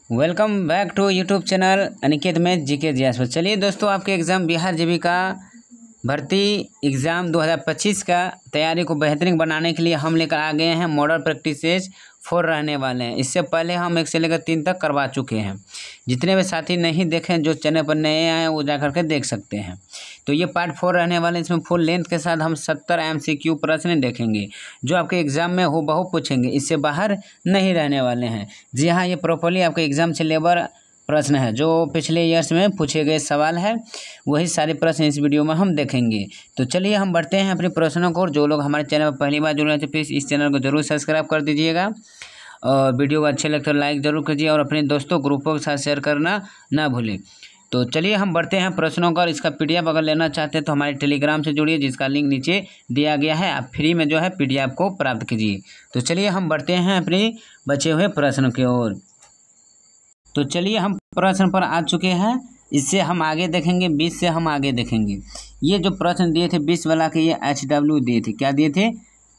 Welcome back to YouTube channel Aniket में GK जिज्ञासु। चलिए दोस्तों, आपके एग्ज़ाम बिहार जीविका भर्ती एग्ज़ाम 2025 का तैयारी को बेहतरीन बनाने के लिए हम लेकर आ गए हैं मॉडल प्रैक्टिसेस 4 रहने वाले हैं। इससे पहले हम 1 से लेकर 3 तक करवा चुके हैं। जितने भी साथी नहीं देखें, जो चैनल पर नए आए वो जा करके देख सकते हैं। तो ये पार्ट 4 रहने वाले हैं। इसमें फुल लेंथ के साथ हम 70 MCQ प्रश्न देखेंगे जो आपके एग्ज़ाम में हूबहू पूछेंगे, इससे बाहर नहीं रहने वाले हैं। जी हाँ, ये प्रॉपर्ली आपके एग्ज़ाम से लेबर प्रश्न है, जो पिछले ईयर्स में पूछे गए सवाल है, वही सारे प्रश्न इस वीडियो में हम देखेंगे। तो चलिए हम बढ़ते हैं अपने प्रश्नों को। और जो लोग हमारे चैनल पर पहली बार जुड़ रहे हैं तो प्लीज़ इस चैनल को जरूर सब्सक्राइब कर दीजिएगा और वीडियो को अच्छे लगते तो लाइक ज़रूर कीजिए और अपने दोस्तों ग्रुपों के साथ शेयर करना ना भूलें। तो चलिए हम बढ़ते हैं प्रश्नों का। इसका PDF अगर लेना चाहते हैं तो हमारे टेलीग्राम से जुड़िए, जिसका लिंक नीचे दिया गया है। आप फ्री में जो है PDF को प्राप्त कीजिए। तो चलिए हम बढ़ते हैं अपने बचे हुए प्रश्न की ओर। तो चलिए हम प्रश्न पर आ चुके हैं। इससे हम आगे देखेंगे, 20 से हम आगे देखेंगे। ये जो प्रश्न दिए थे 20 वाला के, ये HW दिए थे। क्या दिए थे?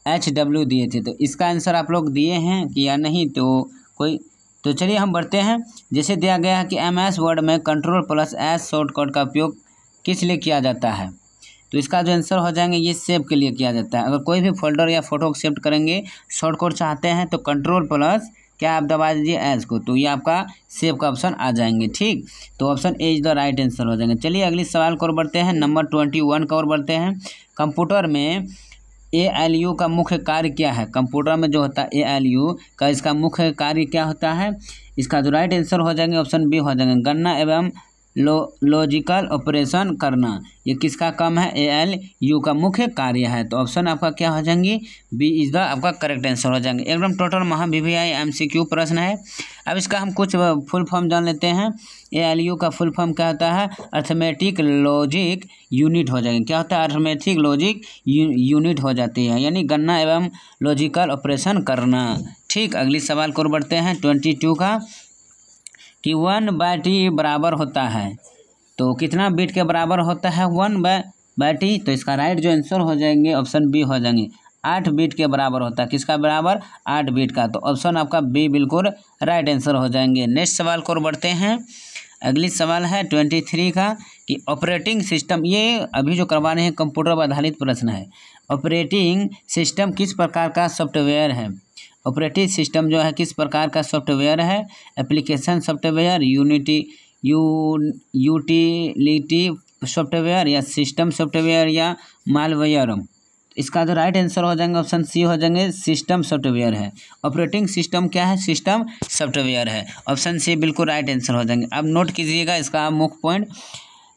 HW दिए थे। तो इसका आंसर आप लोग दिए हैं कि या नहीं? तो चलिए हम बढ़ते हैं। जैसे दिया गया है कि MS वर्ड में Ctrl+S शॉर्टकट का उपयोग किस लिए किया जाता है? तो इसका जो आंसर हो जाएंगे, ये सेव के लिए किया जाता है। अगर कोई भी फोल्डर या फोटो को सेव करेंगे, शॉर्टकट चाहते हैं तो Ctrl+ क्या आप दबा दीजिए S को, तो ये आपका सेव का ऑप्शन आ जाएंगे। ठीक, तो option A is the right answer हो जाएंगे। चलिए अगली सवाल की ओर बढ़ते हैं। नंबर 21 की ओर बढ़ते हैं। कंप्यूटर में ALU का मुख्य कार्य क्या है? कंप्यूटर में जो होता है ALU का, इसका मुख्य कार्य क्या होता है? इसका जो राइट आंसर हो जाएंगे ऑप्शन बी हो जाएंगे, गणना एवं लॉजिकल ऑपरेशन करना। ये किसका काम है? ALU का मुख्य कार्य है। तो ऑप्शन आपका क्या हो जाएंगे? बी इज द आपका करेक्ट आंसर हो जाएंगे। एकदम टोटल MVVI MCQ प्रश्न है। अब इसका हम कुछ फुल फॉर्म जान लेते हैं। ALU का फुल फॉर्म क्या होता है? अर्थमेटिक लॉजिक यूनिट हो जाएंगे। क्या होता है? अर्थमेटिक लॉजिक यूनिट हो जाती है, यानी गणना एवं लॉजिकल ऑपरेशन करना। ठीक, अगली सवाल को बढ़ते हैं 22 का, कि 1/t बराबर होता है। तो कितना बिट के बराबर होता है 1/t? तो इसका राइट जो आंसर हो जाएंगे ऑप्शन बी हो जाएंगे, 8 बिट के बराबर होता है। किसका बराबर? 8 बिट का। तो ऑप्शन आपका बी बिल्कुल राइट आंसर हो जाएंगे। नेक्स्ट सवाल को बढ़ते हैं। अगली सवाल है 23 का, कि ऑपरेटिंग सिस्टम, ये अभी जो करवा रहे हैं कंप्यूटर पर आधारित प्रश्न है। ऑपरेटिंग सिस्टम किस प्रकार का सॉफ्टवेयर है? ऑपरेटिंग सिस्टम जो है किस प्रकार का सॉफ्टवेयर है? एप्लीकेशन सॉफ्टवेयर, यूटिलिटी सॉफ्टवेयर, या सिस्टम सॉफ्टवेयर, या मालवेयर? इसका जो राइट आंसर हो जाएंगे ऑप्शन सी हो जाएंगे, सिस्टम सॉफ्टवेयर है। ऑपरेटिंग सिस्टम क्या है? सिस्टम सॉफ्टवेयर है। ऑप्शन सी बिल्कुल राइट आंसर हो जाएंगे। अब नोट कीजिएगा इसका मुख्य पॉइंट।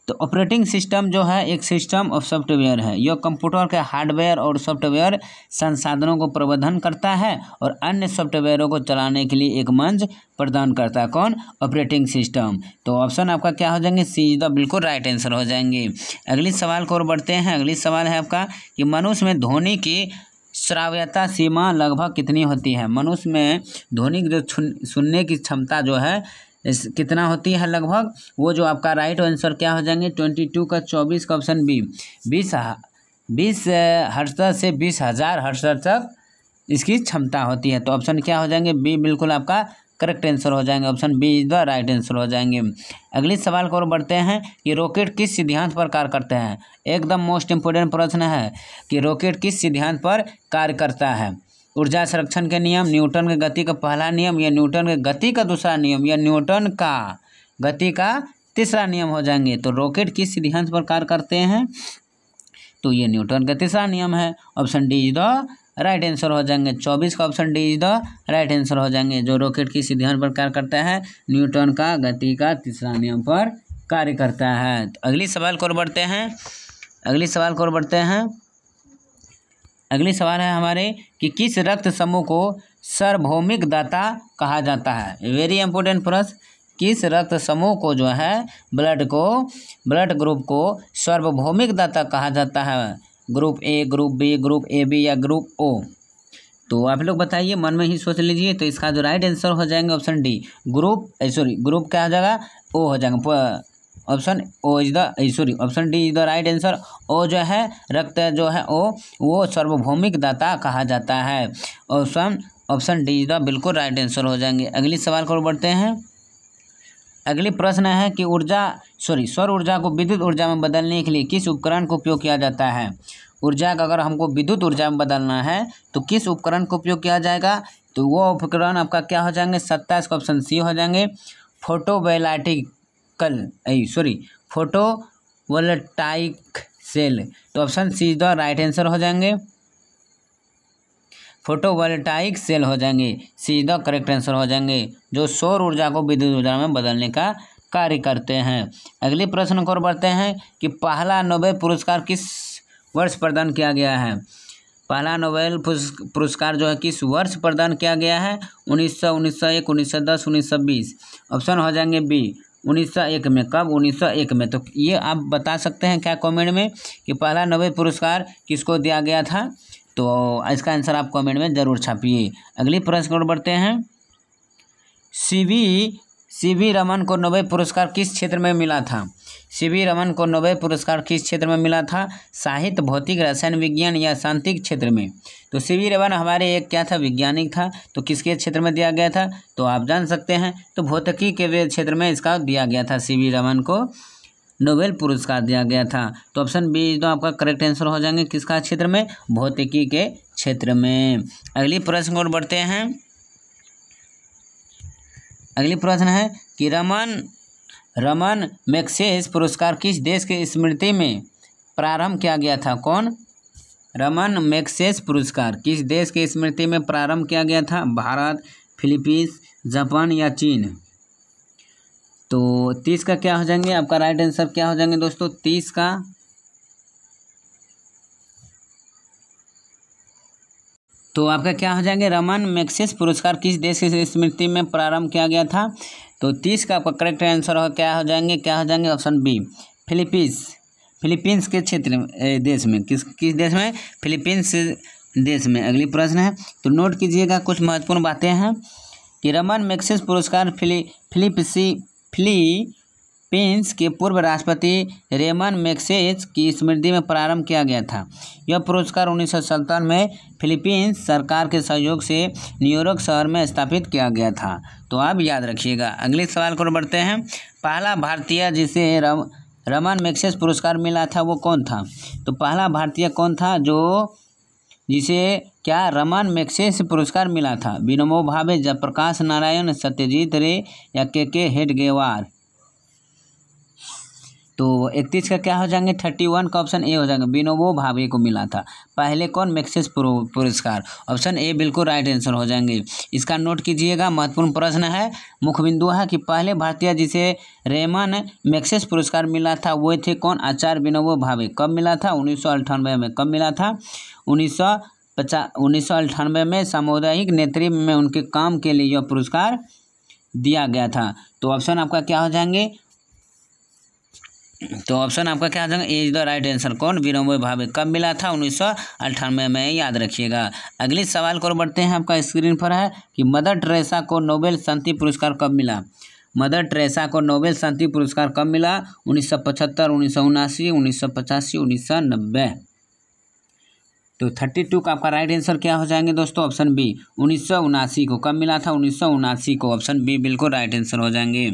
तो ऑपरेटिंग सिस्टम जो है एक सिस्टम ऑफ सॉफ्टवेयर है। यह कंप्यूटर के हार्डवेयर और सॉफ्टवेयर संसाधनों को प्रबंधन करता है और अन्य सॉफ्टवेयरों को चलाने के लिए एक मंच प्रदान करता है। कौन? Operating system. तो ऑप्शन आपका क्या हो जाएंगे? सी इज द बिल्कुल राइट आंसर हो जाएंगे। अगली सवाल को और बढ़ते हैं। अगली सवाल है आपका, कि मनुष्य में ध्वनि की श्राव्यता सीमा लगभग कितनी होती है? मनुष्य में ध्वनि की जो सुनने की क्षमता जो है कितना होती है लगभग? वो जो आपका राइट आंसर क्या हो जाएंगे 22 का 24 का ऑप्शन बी, 20 हर्ट्ज से 20,000 हर्ट्ज तक इसकी क्षमता होती है। तो ऑप्शन क्या हो जाएंगे? बी बिल्कुल आपका करेक्ट आंसर हो जाएंगे। Option B is the right answer हो जाएंगे। अगली सवाल को और बढ़ते हैं, कि रॉकेट किस सिद्धांत पर कार्य करते हैं? एकदम मोस्ट इम्पोर्टेंट प्रश्न है कि रॉकेट किस सिद्धांत पर कार्य करता है? ऊर्जा संरक्षण के नियम, न्यूटन के गति का पहला नियम, या न्यूटन के गति का दूसरा नियम, या न्यूटन का गति का तीसरा नियम हो जाएंगे। तो रॉकेट किस सिद्धांत पर कार्य करते हैं? तो ये न्यूटन का तीसरा नियम है। Option D is the right answer हो जाएंगे। 24 का option D is the right answer हो जाएंगे। जो रॉकेट किस सिद्धांत पर कार्य करता है? न्यूटन का गति का तीसरा नियम पर कार्य करता है। तो अगली सवाल को बढ़ते हैं। अगली सवाल है हमारे, कि किस रक्त समूह को सार्वभौमिक दाता कहा जाता है? वेरी इंपॉर्टेंट प्रश्न। किस रक्त समूह को जो है ब्लड ग्रुप को सार्वभौमिक दाता कहा जाता है? Group A, group B, group AB, या ग्रुप O? तो आप लोग बताइए, मन में ही सोच लीजिए। तो इसका जो राइट आंसर हो जाएंगे ऑप्शन डी, ग्रुप क्या हो जाएगा? O हो जाएगा। Option D is the right answer. O जो है रक्त जो है ओ, वो सार्वभौमिक दाता कहा जाता है। Option option D is the बिल्कुल राइट आंसर हो जाएंगे। अगली सवाल को बढ़ते हैं। अगली प्रश्न है कि सौर ऊर्जा को विद्युत ऊर्जा में बदलने के लिए किस उपकरण का उपयोग किया जाता है। ऊर्जा का अगर हमको विद्युत ऊर्जा में बदलना है तो किस उपकरण का उपयोग किया जाएगा, तो वो उपकरण आपका क्या हो जाएंगे, 27 का ऑप्शन सी हो जाएंगे, फोटोवोल्टाइक सेल। तो option see the right answer हो जाएंगे, फोटोवोल्टाइक सेल हो जाएंगे, सी द करेक्ट आंसर हो जाएंगे, जो सौर ऊर्जा को विद्युत ऊर्जा में बदलने का कार्य करते हैं। अगले प्रश्न को बढ़ते हैं कि पहला नोबेल पुरस्कार किस वर्ष प्रदान किया गया है। पहला नोबेल पुरस्कार जो है किस वर्ष प्रदान किया गया है, 1900, 1901, 1910, 1920। ऑप्शन हो जाएंगे बी 1901 में। कब, 1901 में। तो ये आप बता सकते हैं क्या कमेंट में कि पहला नोबेल पुरस्कार किसको दिया गया था, तो इसका आंसर आप कमेंट में ज़रूर छापिए। अगली प्रश्न को बढ़ते हैं। सीवी रमन को नोबेल पुरस्कार किस क्षेत्र में मिला था। सीवी रमन को नोबेल पुरस्कार किस क्षेत्र में मिला था, साहित्य, भौतिक, रसायन विज्ञान या सांख्यिकी क्षेत्र में। तो सीवी रमन हमारे एक क्या था, वैज्ञानिक था, तो किसके क्षेत्र में दिया गया था, तो आप जान सकते हैं तो भौतिकी के क्षेत्र में इसका दिया गया था, सीवी रमन को नोबेल पुरस्कार दिया गया था। तो ऑप्शन बी तो आपका करेक्ट आंसर हो जाएंगे, किसका क्षेत्र में, भौतिकी के क्षेत्र में। अगली प्रश्न को बढ़ते हैं। अगली प्रश्न है कि रमन मैग्सेसे पुरस्कार किस देश के स्मृति में प्रारंभ किया गया था। कौन, रमन मैग्सेसे पुरस्कार किस देश के स्मृति में प्रारंभ किया गया था, भारत, फिलीपींस, जापान या चीन। तो 30 का क्या हो जाएंगे, आपका राइट आंसर क्या हो जाएंगे दोस्तों, 30 का तो आपका क्या हो जाएंगे, रमन मैग्सेसे पुरस्कार किस देश की स्मृति में प्रारंभ किया गया था। तो 30 का आपका करेक्ट आंसर हो क्या हो जाएंगे ऑप्शन बी, फिलीपींस के क्षेत्र में, देश में, किस देश में, फिलीपींस देश में। अगली प्रश्न है, तो नोट कीजिएगा कुछ महत्वपूर्ण बातें हैं कि रमन मैग्सेसे पुरस्कार फिलीपींस के पूर्व राष्ट्रपति रेमन मैग्सेसे की स्मृति में प्रारंभ किया गया था। यह पुरस्कार 1957 में फिलीपींस सरकार के सहयोग से न्यूयॉर्क शहर में स्थापित किया गया था। तो आप याद रखिएगा। अगले सवाल को बढ़ते हैं। पहला भारतीय जिसे रमन मैग्सेसे पुरस्कार मिला था वो कौन था। तो पहला भारतीय कौन था जिसे क्या रमन मैग्सेसे पुरस्कार मिला था, विनोबा भावे, जयप्रकाश नारायण, सत्यजीत रे या के हेडगेवार। तो 31 का क्या हो जाएंगे, 31 का ऑप्शन ए हो जाएगा, विनोबा भावे को मिला था पहले कौन, मैग्सेसे पुरस्कार। ऑप्शन ए बिल्कुल राइट आंसर हो जाएंगे। इसका नोट कीजिएगा, महत्वपूर्ण प्रश्न है, मुख्य बिंदु है कि पहले भारतीय जिसे रेमन मैग्सेसे पुरस्कार मिला था वो थे कौन, आचार्य विनोबा भावे। कब मिला था, 1998 में। कब मिला था, 1998 में सामुदायिक नेतृत्व में उनके काम के लिए यह पुरस्कार दिया गया था। तो ऑप्शन आपका क्या हो जाएंगे, तो ऑप्शन आपका क्या हो जाएगा, ए इज द राइट आंसर। कौन, विनोबा भावे। कब मिला था, 1998 में, याद रखिएगा। अगले सवाल को बढ़ते हैं। आपका स्क्रीन पर है कि मदर टेरेसा को नोबेल शांति पुरस्कार कब मिला। मदर टेरेसा को नोबेल शांति पुरस्कार कब मिला, 1975, 1979, 1985, 1990। तो 32 का आपका राइट आंसर क्या हो जाएंगे दोस्तों, ऑप्शन बी, 1979 को। कब मिला था, 1979 को। ऑप्शन बी बिल्कुल राइट आंसर हो जाएंगे।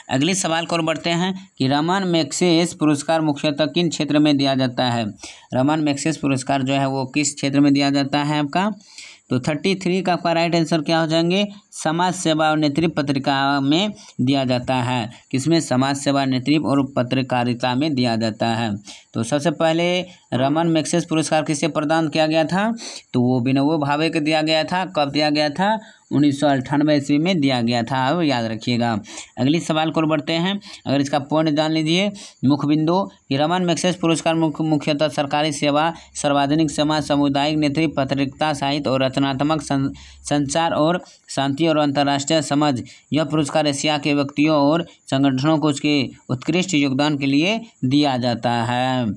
अगले सवाल को बढ़ते हैं कि रमन मैग्सेसे पुरस्कार मुख्यतः किन क्षेत्र में दिया जाता है। रमन मैग्सेसे पुरस्कार जो है वो किस क्षेत्र में दिया जाता है आपका। तो 33 का आपका राइट आंसर क्या हो जाएंगे, समाज सेवा और नेतृत्व पत्रिका में दिया जाता है। किसमें, समाज सेवा, नेतृत्व और पत्रकारिता में दिया जाता है। तो सबसे पहले रमन मैग्सेसे पुरस्कार किसे प्रदान किया गया था, तो वो विनोबा भावे को दिया गया था। कब दिया गया था, 1998 ईस्वी में दिया गया था, अब याद रखिएगा। अगली सवाल को बढ़ते हैं। अगर इसका पॉइंट जान लीजिए, मुख्य बिंदु कि रमन मैग्सेसे पुरस्कार मुख्यतः सरकारी सेवा, सार्वजनिक समाज, सामुदायिक नेतृत्व, पत्रकारिता, साहित्य और रचनात्मक संचार और शांति और अंतर्राष्ट्रीय समझ। यह पुरस्कार एशिया के व्यक्तियों और संगठनों को उसके उत्कृष्ट योगदान के लिए दिया जाता है।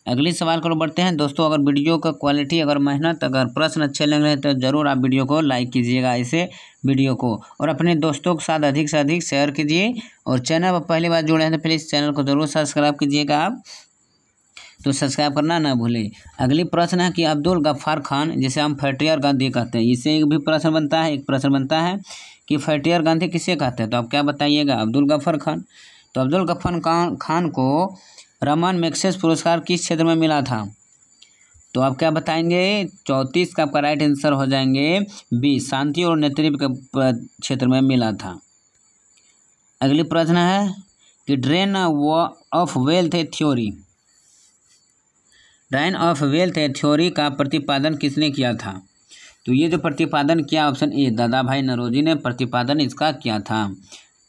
अगले सवाल को बढ़ते हैं दोस्तों। अगर वीडियो का क्वालिटी, अगर मेहनत, अगर प्रश्न अच्छे लग रहे हैं तो ज़रूर आप वीडियो को लाइक कीजिएगा, इसे वीडियो को, और अपने दोस्तों के साथ अधिक से अधिक शेयर कीजिए। और चैनल पर पहली बार जुड़े हैं तो प्लीज़ चैनल को ज़रूर सब्सक्राइब कीजिएगा आप। तो सब्सक्राइब करना ना भूलें। अगली प्रश्न है कि अब्दुल गफ्फार खान, जिसे हम फैटियर गांधी कहते हैं, इससे एक भी प्रश्न बनता है। एक प्रश्न बनता है कि फैटियर गांधी किसे कहते हैं, तो आप क्या बताइएगा? अब्दुल गफ्फार खान। तो अब्दुल गफ्फार खान को रमन मैग्सेसे पुरस्कार किस क्षेत्र में मिला था? तो आप क्या बताएंगे? 34 का आपका राइट आंसर हो जाएंगे बी, शांति और नेतृत्व के क्षेत्र में मिला था। अगली प्रश्न है कि drain of wealth theory, drain of wealth theory का प्रतिपादन किसने किया था? तो ये जो प्रतिपादन किया, ऑप्शन ए दादा भाई नौरोजी ने प्रतिपादन इसका किया था।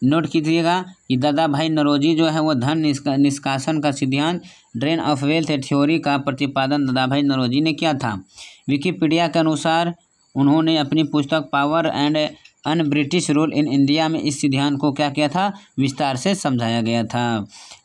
नोट कीजिएगा कि दादा भाई नौरोजी जो है वो धन निष्कासन का सिद्धांत ड्रेन ऑफ वेल्थ थ्योरी का प्रतिपादन दादा भाई नौरोजी ने किया था। विकिपीडिया के अनुसार उन्होंने अपनी पुस्तक power and un British rule in India में इस सिद्धांत को क्या किया था? विस्तार से समझाया गया था।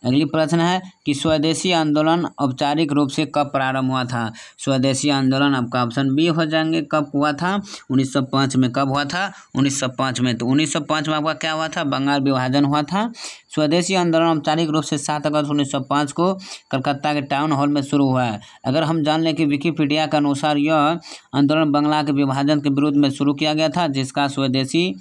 अगली प्रश्न है कि स्वदेशी आंदोलन औपचारिक रूप से कब प्रारंभ हुआ था? स्वदेशी आंदोलन आपका ऑप्शन बी हो जाएंगे, कब हुआ था? 1905 में। कब हुआ था? 1905 में। तो 1905 में आपका क्या हुआ था? बंगाल विभाजन हुआ था। स्वदेशी आंदोलन औपचारिक रूप से 7 अगस्त 1905 को कलकत्ता के टाउन हॉल में शुरू हुआ है। अगर हम जान लें कि विकिपीडिया के अनुसार यह आंदोलन बंगाल के विभाजन के विरुद्ध में शुरू किया गया था, जिसका स्वदेशी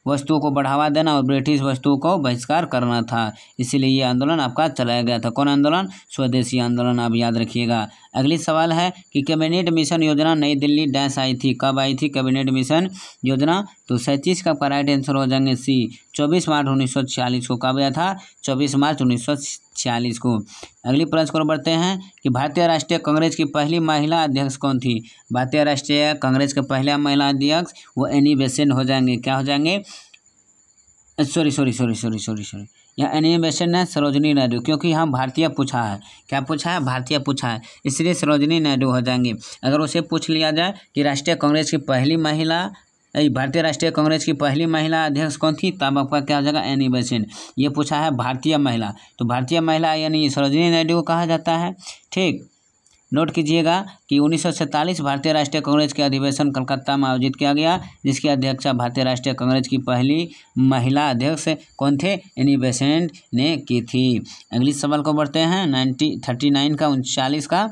वस्तुओं को बढ़ावा देना और ब्रिटिश वस्तुओं को बहिष्कार करना था। इसीलिए ये आंदोलन आपका चलाया गया था। कौन आंदोलन? स्वदेशी आंदोलन, आप याद रखिएगा। अगली सवाल है कि कैबिनेट मिशन योजना नई दिल्ली डैश आई थी? कब आई थी कैबिनेट मिशन योजना? तो 37 का राइट आंसर हो जाएंगे सी, 24 मार्च 1946 को। कब आया था? 24 मार्च 1946 को। अगली प्रश्न को बढ़ते हैं कि भारतीय राष्ट्रीय कांग्रेस की पहली महिला अध्यक्ष कौन थी? भारतीय राष्ट्रीय कांग्रेस के पहला महिला अध्यक्ष वो एनी बेसेंट हो जाएंगे। क्या हो जाएंगे? सॉरी यहाँ एनी बेसेंट है, सरोजिनी नायडू, क्योंकि यहाँ भारतीय पूछा है। क्या पूछा है? भारतीय पूछा है, इसलिए सरोजिनी नायडू हो जाएंगे। अगर उसे पूछ लिया जाए कि राष्ट्रीय कांग्रेस की पहली महिला, भारतीय राष्ट्रीय कांग्रेस की पहली महिला अध्यक्ष कौन थी, तब आपका क्या हो जाएगा? Annie Besant. ये पूछा है भारतीय महिला, तो भारतीय महिला यानी सरोजिनी नायडू को कहा जाता है। ठीक, नोट कीजिएगा कि 1947 भारतीय राष्ट्रीय कांग्रेस के अधिवेशन कलकत्ता में आयोजित किया गया, जिसकी अध्यक्षता भारतीय राष्ट्रीय कांग्रेस की पहली महिला अध्यक्ष कौन थे? एनी बेसेंट ने की थी। अगली सवाल को बढ़ते हैं 39 का 39 का,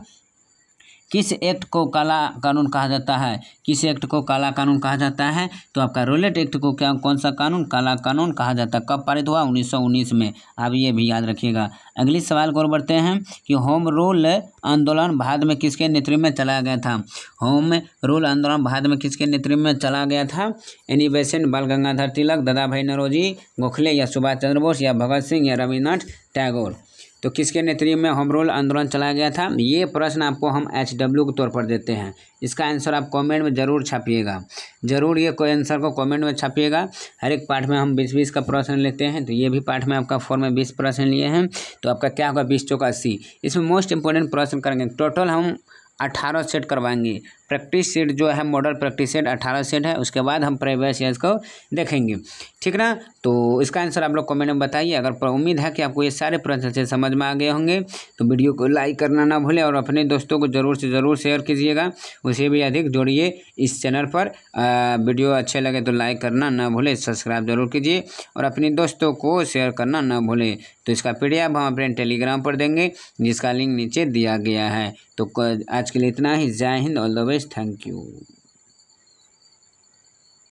किस एक्ट को काला कानून कहा जाता है? किस एक्ट को काला कानून कहा जाता है? तो आपका रोलेट एक्ट को क्या, कौन सा कानून? काला कानून कहा जाता है। कब पारित हुआ? 1919 में। आप ये भी याद रखिएगा। अगली सवाल को बढ़ते हैं कि होम रूल आंदोलन भारत में किसके नेतृत्व में चलाया गया था? होम रूल आंदोलन भारत में किसके नेतृत्व में चला गया था? एनी बेसेंट, बाल गंगाधर तिलक, दादा भाई नौरोजी, गोखले या सुभाष चंद्र बोस या भगत सिंह या रविन्द्रनाथ टैगोर? तो किसके नेतृत्व में होम रूल आंदोलन चलाया गया था? ये प्रश्न आपको हम HW के तौर पर देते हैं। इसका आंसर आप कमेंट में ज़रूर छापिएगा, ज़रूर ये कोई आंसर को कमेंट में छापिएगा। हर एक पार्ट में हम 20-20 का प्रश्न लेते हैं, तो ये भी पार्ट में आपका 4 में 20 प्रश्न लिए हैं, तो आपका क्या होगा? 20 चौका 80। इसमें मोस्ट इंपॉर्टेंट प्रश्न करेंगे। टोटल हम 18 सेट करवाएंगे। प्रैक्टिस सेट जो है, मॉडल प्रैक्टिस सेट 18 सेट है, उसके बाद हम प्रीवियस ईयर्स को देखेंगे। ठीक ना? तो इसका आंसर आप लोग कमेंट में बताइए। अगर उम्मीद है कि आपको ये सारे प्रश्न से समझ में आ गए होंगे, तो वीडियो को लाइक करना ना भूलें और अपने दोस्तों को ज़रूर से ज़रूर शेयर कीजिएगा, उसे भी अधिक जोड़िए इस चैनल पर। वीडियो अच्छे लगे तो लाइक करना ना भूलें, सब्सक्राइब जरूर कीजिए और अपने दोस्तों को शेयर करना ना भूलें। तो इसका PDF हम अपने टेलीग्राम पर देंगे, जिसका लिंक नीचे दिया गया है। तो आज के लिए इतना ही। जय Hind, all the best, thank you.